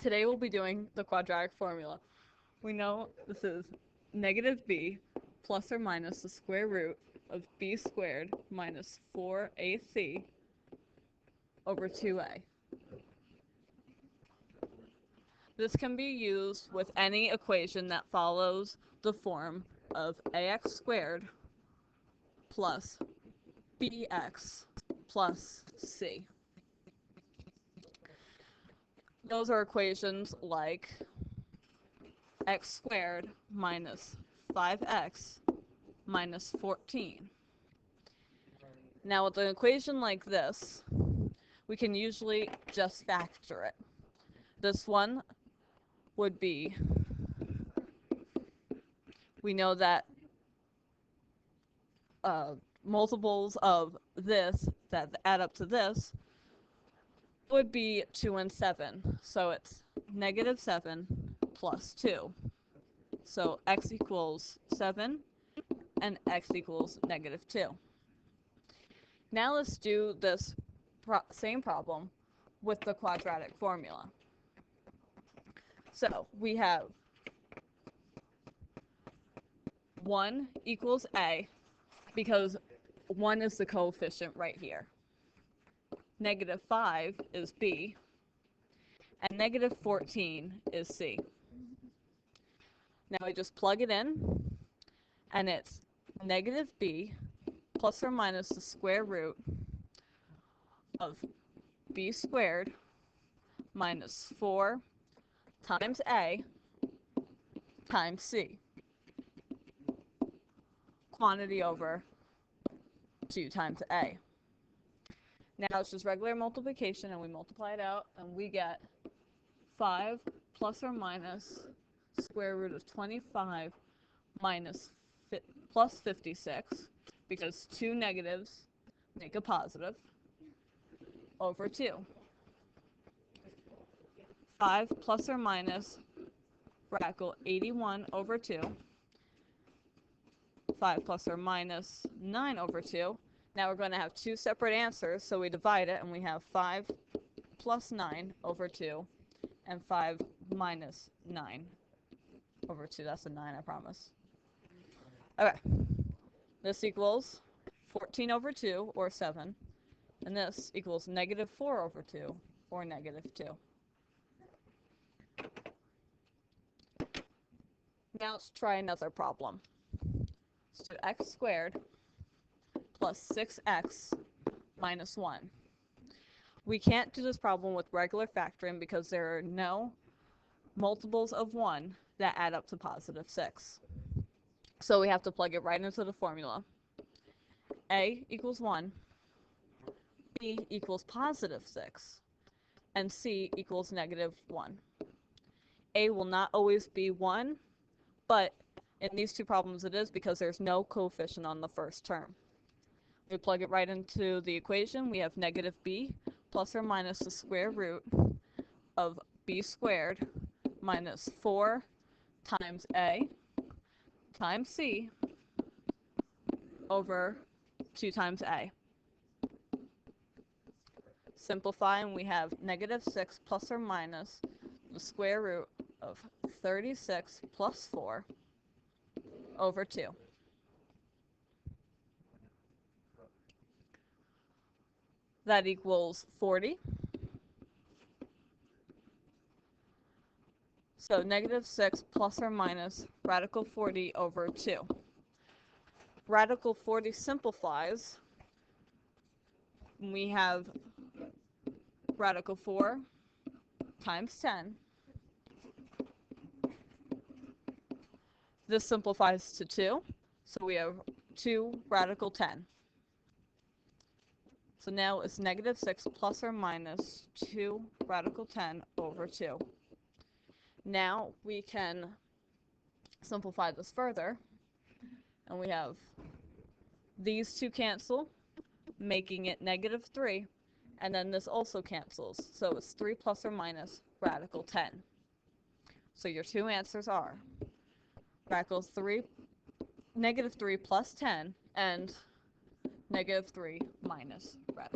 Today we'll be doing the quadratic formula. We know this is negative b plus or minus the square root of b squared minus 4ac over 2a. This can be used with any equation that follows the form of ax squared plus bx plus c. Those are equations like x squared minus 5x minus 14. Now with an equation like this, we can usually just factor it. This one would be, we know that multiples of this that add up to this would be 2 and 7. So it's negative 7 plus 2. So x equals 7 and x equals negative 2. Now let's do this same problem with the quadratic formula. So we have 1 equals a, because 1 is the coefficient right here. Negative 5 is b, and negative 14 is c. Now we just plug it in, and it's negative b plus or minus the square root of b squared minus 4 times a times c. Quantity over 2 times a. Now it's just regular multiplication, and we multiply it out, and we get 5 plus or minus square root of 25 minus plus 56, because 2 negatives make a positive, over 2. 5 plus or minus radical 81 over 2. 5 plus or minus 9 over 2. Now we're going to have two separate answers, so we divide it, and we have 5 plus 9 over 2, and 5 minus 9 over 2. That's a 9, I promise. Okay. This equals 14 over 2, or 7, and this equals negative 4 over 2, or negative 2. Now let's try another problem. So x squared plus 6x minus 1. We can't do this problem with regular factoring because there are no multiples of 1 that add up to positive 6. So we have to plug it right into the formula. A equals 1, B equals positive 6, and C equals negative 1. A will not always be 1, but in these two problems it is, because there's no coefficient on the first term. We plug it right into the equation. We have negative b plus or minus the square root of b squared minus 4 times a times c over 2 times a. Simplify, and we have negative 6 plus or minus the square root of 36 plus 4 over 2. That equals 40. So negative 6 plus or minus radical 40 over 2. Radical 40 simplifies. We have radical 4 times 10. This simplifies to 2. So we have 2 radical 10. So now it's negative 6 plus or minus 2 radical 10 over 2. Now we can simplify this further, and we have these two cancel, making it negative 3, and then this also cancels. So it's 3 plus or minus radical 10. So your two answers are radical 3, negative 3 plus 10, and negative 3 minus radical